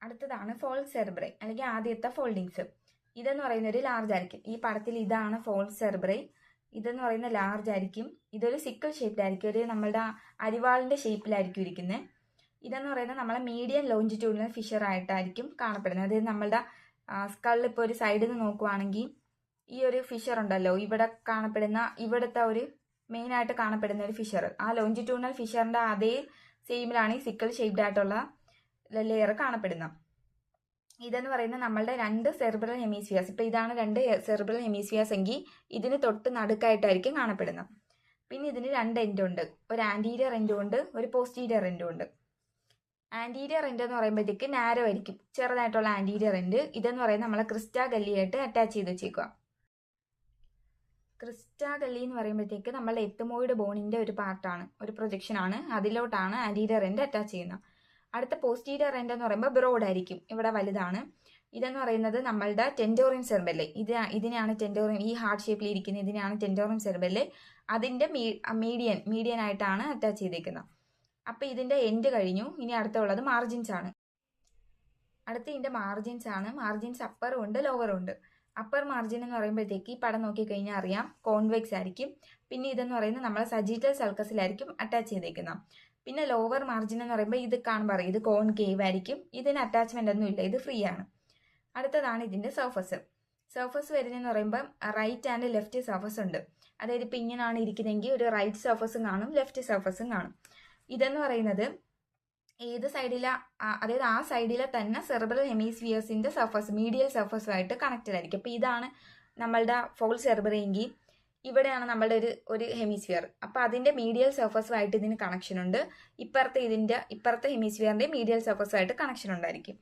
അടുത്തതാണ് ഫോൾസ് സെർബ്രൈ അല്ലെങ്കിൽ ആദ്യത്തെ ഫോൾഡിങ്സ്. ഇതെന്ന് പറയുന്ന ഒരു ലാർജ് ആയിരിക്കും. ഈ പടത്തിൽ ഇതാണ് ഫോൾസ് സെർബ്രൈ. ഇതെന്ന് പറയുന്ന ലാർജ് ആയിരിക്കും. ഇതൊരു സിക്കിൾ ഷേപ്പിലായിരിക്കും, ഒരു നമ്മളുടെ അരിവാളിന്റെ ഷേപ്പിലായിരിക്കും ഇരിക്കുന്നത്. ഇതെന്ന് പറയുന്നത് നമ്മളെ മീഡിയം ലോഞ്ചിറ്റ്യൂഡിനൽ ഫിഷർ ആയിട്ടായിരിക്കും കാണപ്പെടുന്നത്. അതായത് നമ്മളുടെ സ്കളിൽ ഇപ്പോൾ ഒരു സൈഡിൽ നിന്ന് നോക്കുവാണെങ്കിൽ ഈ ഒരു ഫിഷർ ഉണ്ടല്ലോ, ഇവിടെ കാണപ്പെടുന്ന ഇവിടുത്തെ ഒരു മെയിൻ ആയിട്ട് കാണപ്പെടുന്ന ഒരു ഫിഷർ, ആ ലോഞ്ചിറ്റ്യൂഡിനൽ ഫിഷറിന്റെ അതേ സെയിമിലാണ് ഈ സിക്കിൾ ഷേപ്ഡ് ആയിട്ടുള്ള ലെയർ കാണപ്പെടുന്നത്. ഇതെന്ന് പറയുന്നത് നമ്മളുടെ രണ്ട് സെർബ്രൽ ഹെമിസ്ഫിയേഴ്സ്. ഇപ്പൊ ഇതാണ് രണ്ട് സെർബ്രൽ ഹെമിസ്ഫിയേഴ്സ് എങ്കിൽ ഇതിന് തൊട്ട് നടുക്കായിട്ടായിരിക്കും കാണപ്പെടുന്നത്. പിന്നെ ഇതിന് രണ്ട് എൻഡ് ഉണ്ട്, ഒരു ആന്റീരിയർ എൻഡും ഉണ്ട്, ഒരു പോസ്റ്റീരിയർ എൻഡും ഉണ്ട്. ആന്റീരിയർ എൻഡ് എന്ന് പറയുമ്പോഴത്തേക്ക് നാരോ ആയിരിക്കും, ചെറുതായിട്ടുള്ള ആന്റീരിയർ എൻഡ്. ഇതെന്ന് പറയുന്നത് നമ്മളെ ക്രിസ്റ്റാ ഗല്ലിയായിട്ട് അറ്റാച്ച് ചെയ്ത് വെച്ചേക്കുക. ക്രിസ്റ്റാ ഗല്ലി എന്ന് പറയുമ്പോഴത്തേക്ക് നമ്മളുടെ എത്തമോയിഡ് ബോണിന്റെ ഒരു പാർട്ടാണ്, ഒരു പ്രൊജക്ഷൻ ആണ്. അതിലോട്ടാണ് ആന്റീരിയർ എൻഡ് അറ്റാച്ച് ചെയ്യുന്നത്. അടുത്ത പോസ്റ്റീരിയർ എൻഡ് എന്ന് പറയുമ്പോൾ ബ്രോഡ് ആയിരിക്കും, ഇവിടെ വലുതാണ്. ഇതെന്ന് പറയുന്നത് നമ്മളുടെ ടെൻഡോറിയം സെർബെല്ലെ, ഇതിനെയാണ് ടെൻഡോറിയം, ഈ ഹാർട്ട് ഷേപ്പിൽ ഇരിക്കുന്ന ഇതിനെയാണ് ടെൻഡോറിയം സെർബെല്ലെ. അതിന്റെ മീഡിയൻ ആയിട്ടാണ് അറ്റാച്ച് ചെയ്തേക്കുന്നത്. അപ്പൊ ഇതിന്റെ എൻഡ് കഴിഞ്ഞു. ഇനി അടുത്തുള്ളത് മാർജിൻസ് ആണ്. അടുത്ത ഇതിന്റെ മാർജിൻസ് ആണ്. മാർജിൻസ് അപ്പറും ഉണ്ട് ലോവറും ഉണ്ട്. അപ്പർ മാർജിൻ എന്ന് പറയുമ്പോഴത്തേക്ക് ഈ പടം നോക്കിക്കഴിഞ്ഞാൽ അറിയാം, കോൺവെക്സ് ആയിരിക്കും. പിന്നെ ഇതെന്ന് പറയുന്നത് നമ്മളെ സജീറ്റൽ സൾക്കസിലായിരിക്കും അറ്റാച്ച് ചെയ്തേക്കുന്നത്. പിന്നെ ലോവർ മാർജിൻ എന്ന് പറയുമ്പോൾ ഇത് കാണുമ്പോൾ അറിയാം, ഇത് കോൺകേവ് ആയിരിക്കും. ഇതിന് അറ്റാച്ച്മെന്റ് ഒന്നും ഇല്ല, ഇത് ഫ്രീ ആണ്. അടുത്തതാണ് ഇതിന്റെ സർഫസ്. സർഫസ് വരുന്നതെന്ന് പറയുമ്പോൾ റൈറ്റ് ആൻഡ് ലെഫ്റ്റ് സർഫസ് ഉണ്ട്. അതായത് ഇപ്പൊ ഇങ്ങനെയാണ് ഇരിക്കുന്നതെങ്കിൽ ഒരു റൈറ്റ് സർഫസും കാണും, ലെഫ്റ്റ് സർഫസും കാണും. ഇതെന്ന് പറയുന്നത് ഏത് സൈഡിലെ, അതായത് ആ സൈഡിലെ തന്നെ സെർബ്രൽ ഹെമിസ്ഫിയേഴ്സിന്റെ സർഫസ് മീഡിയൽ സർഫസുമായിട്ട് കണക്റ്റഡ് ആയിരിക്കും. അപ്പൊ ഇതാണ് നമ്മളുടെ ഫോൾ സെർബ്രൈ എങ്കിൽ ഇവിടെയാണ് നമ്മളുടെ ഒരു ഹെമിസ്ഫിയർ. അപ്പൊ അതിന്റെ മീഡിയൽ സർഫസുമായിട്ട് ഇതിന് കണക്ഷൻ ഉണ്ട്. ഇപ്പുറത്തെ ഹെമിസ്ഫിയറിന്റെ മീഡിയൽ സർഫസുമായിട്ട് കണക്ഷൻ ഉണ്ടായിരിക്കും.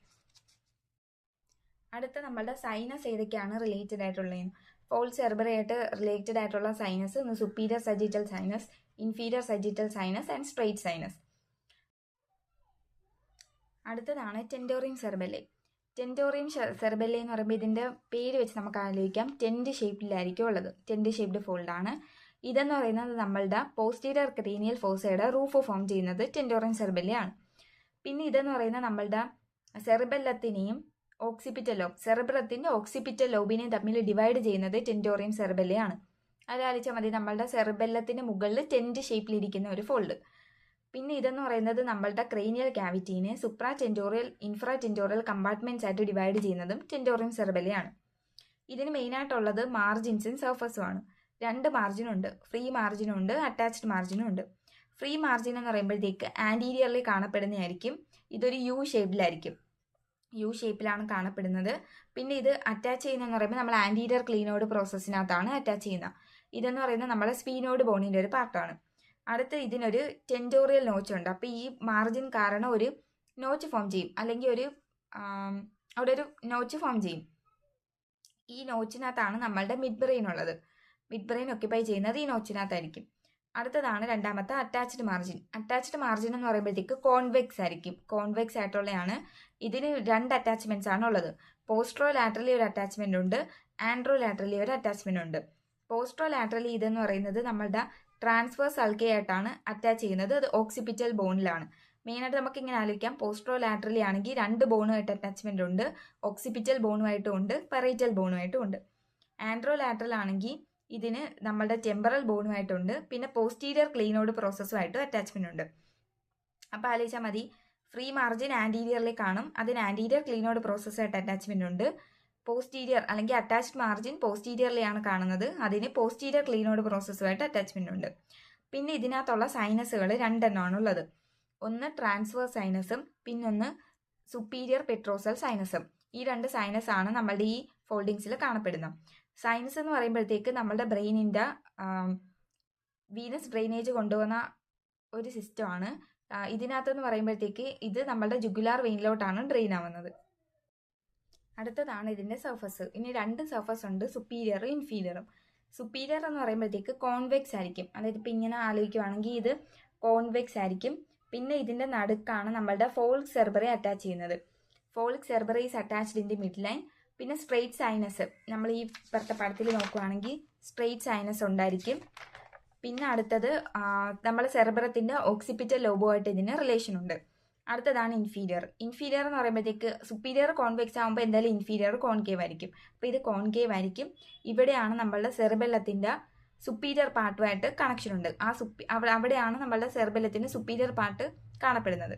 അടുത്ത നമ്മളുടെ സൈനസ് ഏതൊക്കെയാണ് റിലേറ്റഡ് ആയിട്ടുള്ളത്? ഫോൾ സെർബ്രൈ ആയിട്ട് റിലേറ്റഡ് ആയിട്ടുള്ള sinus superior sagittal sinus, inferior sagittal sinus and straight sinus. അടുത്തതാണ് ടെൻഡോറിയം സെർബെല്ലെ. ടെൻഡോറിയം സെർബെല്ലെ എന്ന് പറയുമ്പോൾ ഇതിന്റെ പേര് വെച്ച് നമുക്ക് ആലോചിക്കാം, ടെന്റ് ഷേപ്പിലായിരിക്കും ഉള്ളത്. ടെന്റ് ഷേപ്ഡ് ഫോൾഡ് ആണ്. ഇതെന്ന് പറയുന്നത് നമ്മളുടെ പോസ്റ്റീരിയർ ക്രീനിയൽ ഫോസയുടെ റൂഫ് ഫോം ചെയ്യുന്നത് ടെൻഡോറിയം സെർബെല്ലെ ആണ്. പിന്നെ ഇതെന്ന് പറയുന്നത് നമ്മളുടെ സെർബെല്ലത്തിനെയും സെർബ്രത്തിന്റെ ഓക്സിപിറ്റൽ ലോബിനെയും തമ്മിൽ ഡിവൈഡ് ചെയ്യുന്നത് ടെൻഡോറിയം സെർബെല്ലെ ആണ്. അതാലോചിച്ചാൽ മതി, നമ്മളുടെ സെർബെല്ലത്തിന്റെ മുകളിൽ ടെന്റ് ഷേപ്പിലിരിക്കുന്ന ഒരു ഫോൾഡ്. പിന്നെ ഇതെന്ന് പറയുന്നത് നമ്മളുടെ ക്രേനിയൽ ക്യാവിറ്റീനെ സുപ്രാ ടെൻഡോറിയൽ, ഇൻഫ്രാ ടെൻഡോറിയൽ കമ്പാർട്ട്മെന്റ്സ് ആയിട്ട് ഡിവൈഡ് ചെയ്യുന്നതും ടെൻഡോറിയം സെർബെല്ലെ ആണ്. ഇതിന് മെയിൻ ആയിട്ടുള്ളത് മാർജിൻസും സർഫസും ആണ്. രണ്ട് മാർജിൻ ഉണ്ട്, ഫ്രീ മാർജിനും ഉണ്ട്, അറ്റാച്ച്ഡ് മാർജിനും ഉണ്ട്. ഫ്രീ മാർജിൻ എന്ന് പറയുമ്പോഴത്തേക്ക് ആന്റീരിയറിൽ കാണപ്പെടുന്നതായിരിക്കും. ഇതൊരു യു ഷേപ്പിലായിരിക്കും, യു ഷേപ്പിലാണ് കാണപ്പെടുന്നത്. പിന്നെ ഇത് അറ്റാച്ച് ചെയ്യുന്നതെന്ന് പറയുമ്പോൾ നമ്മൾ ആന്റീരിയർ ക്ലീനോഡ് പ്രോസസ്സിനകത്താണ് അറ്റാച്ച് ചെയ്യുന്നത്. ഇതെന്ന് പറയുന്നത് നമ്മുടെ സ്പീനോഡ് ബോണിന്റെ ഒരു പാർട്ടാണ്. അടുത്ത് ഇതിനൊരു ടെൻഡോറിയൽ നോച്ച് ഉണ്ട്. അപ്പോൾ ഈ മാർജിൻ കാരണം ഒരു നോച്ച് ഫോം ചെയ്യും, അല്ലെങ്കിൽ അവിടെ ഒരു നോച്ച് ഫോം ചെയ്യും. ഈ നോച്ചിനകത്താണ് നമ്മളുടെ മിഡ് ബ്രെയിൻ ഉള്ളത്. മിഡ് ബ്രെയിൻ ഒക്യുപ്പൈ ചെയ്യുന്നത് ഈ നോച്ചിനകത്തായിരിക്കും. അടുത്തതാണ് രണ്ടാമത്തെ അറ്റാച്ച്ഡ് മാർജിൻ. അറ്റാച്ച്ഡ് മാർജിൻ എന്ന് പറയുമ്പോഴത്തേക്ക് കോൺവെക്സ് ആയിരിക്കും, കോൺവെക്സ് ആയിട്ടുള്ളതാണ്. ഇതിന് രണ്ട് അറ്റാച്ച്മെന്റ്സ് ആണ് ഉള്ളത്. പോസ്ട്രോ ലാറ്ററലി ഒരു അറ്റാച്ച്മെന്റ് ഉണ്ട്, ആൻഡ്രോ ലാറ്ററലി ഒരു അറ്റാച്ച്മെന്റ് ഉണ്ട്. പോസ്ട്രോ ലാറ്ററലി ഇതെന്ന് പറയുന്നത് നമ്മളുടെ ട്രാൻസ്വേഴ്സ് അൾക്കേ ആയിട്ടാണ് അറ്റാച്ച് ചെയ്യുന്നത്. അത് ഓക്സിപിറ്റൽ ബോണിലാണ്. മെയിനായിട്ട് നമുക്ക് ഇങ്ങനെ ആലോചിക്കാം, പോസ്ട്രോ ലാറ്ററലി ആണെങ്കിൽ രണ്ട് ബോണുമായിട്ട് അറ്റാച്ച്മെന്റ് ഉണ്ട്, ഓക്സിപിറ്റൽ ബോണുമായിട്ടും ഉണ്ട്, പെറൈറ്റൽ ബോണുമായിട്ടും ഉണ്ട്. ആൻഡ്രോ ലാറ്ററൽ ആണെങ്കിൽ ഇതിന് നമ്മളുടെ ടെമ്പറൽ ബോണുമായിട്ടുണ്ട്, പിന്നെ പോസ്റ്റീരിയർ ക്ലീനോഡ് പ്രോസസ്സുമായിട്ടും അറ്റാച്ച്മെന്റ് ഉണ്ട്. അപ്പോൾ ആലോചിച്ചാൽ മതി, ഫ്രീ മാർജിൻ ആന്റീരിയറിൽ കാണും, അതിന് ആന്റീരിയർ ക്ലീനോഡ് പ്രോസസ്സായിട്ട് അറ്റാച്ച്മെന്റ് ഉണ്ട്. പോസ്റ്റീരിയർ അല്ലെങ്കിൽ അറ്റാച്ച്ഡ് മാർജിൻ പോസ്റ്റീരിയറിലെയാണ് കാണുന്നത്, അതിന് പോസ്റ്റീരിയർ ക്ലീനോഡ് പ്രോസസ്സുമായിട്ട് അറ്റാച്ച്മെന്റ് ഉണ്ട്. പിന്നെ ഇതിനകത്തുള്ള സൈനസുകൾ രണ്ടെണ്ണമാണ് ഉള്ളത്. ഒന്ന് ട്രാൻസ്വേഴ്സ് സൈനസും പിന്നൊന്ന് സുപ്പീരിയർ പെട്രോസൽ സൈനസും. ഈ രണ്ട് സൈനസ് ആണ് നമ്മളുടെ ഈ ഫോൾഡിങ്സിൽ കാണപ്പെടുന്നത്. സൈനസ് എന്ന് പറയുമ്പോഴത്തേക്ക് നമ്മളുടെ ബ്രെയിനിന്റെ വീനസ് ഡ്രെയിനേജ് കൊണ്ടുപോകുന്ന ഒരു സിസ്റ്റമാണ്. ഇതിനകത്തെന്ന് പറയുമ്പോഴത്തേക്ക് ഇത് നമ്മളുടെ ജുഗുലാർ വെയിനിലോട്ടാണ് ഡ്രെയിൻ ആവുന്നത്. അടുത്തതാണ് ഇതിന്റെ സർഫസ്. ഇനി രണ്ട് സർഫസ് ഉണ്ട്, സുപ്പീരിയറും ഇൻഫീരിയറും. സുപ്പീരിയർ എന്ന് പറയുമ്പോഴത്തേക്ക് കോൺവെക്സ് ആയിരിക്കും. അതായത് ഇപ്പം ഇങ്ങനെ ആലോചിക്കുവാണെങ്കിൽ ഇത് കോൺവെക്സ് ആയിരിക്കും. പിന്നെ ഇതിന്റെ നടുക്കാണ് നമ്മളുടെ ഫോൾക് സെർബറി അറ്റാച്ച് ചെയ്യുന്നത്. Falx cerebri is attached in the midline ലൈൻ. പിന്നെ സ്ട്രെയിറ്റ് സൈനസ്, നമ്മൾ ഈ ഇപ്പുറത്തെ പടത്തിൽ നോക്കുവാണെങ്കിൽ സ്ട്രെയിറ്റ് സൈനസ് ഉണ്ടായിരിക്കും. പിന്നെ അടുത്തത് നമ്മൾ സെർബറത്തിന്റെ ഓക്സിപിറ്റൽ ലോബുമായിട്ട് ഇതിന് റിലേഷൻ ഉണ്ട്. അടുത്തതാണ് ഇൻഫീരിയർ. ഇൻഫീരിയർ എന്ന് പറയുമ്പോഴത്തേക്ക് സുപ്പീരിയർ കോൺവെക്സ് ആകുമ്പോൾ എന്തായാലും ഇൻഫീരിയർ കോൺകേവ് ആയിരിക്കും. അപ്പോൾ ഇത് കോൺകേവ് ആയിരിക്കും. ഇവിടെയാണ് നമ്മളുടെ സെറിബെല്ലത്തിൻ്റെ സുപ്പീരിയർ പാർട്ടുമായിട്ട് കണക്ഷൻ ഉണ്ട്. അവിടെയാണ് നമ്മളുടെ സെറിബെല്ലത്തിൻ്റെ സുപ്പീരിയർ പാർട്ട് കാണപ്പെടുന്നത്.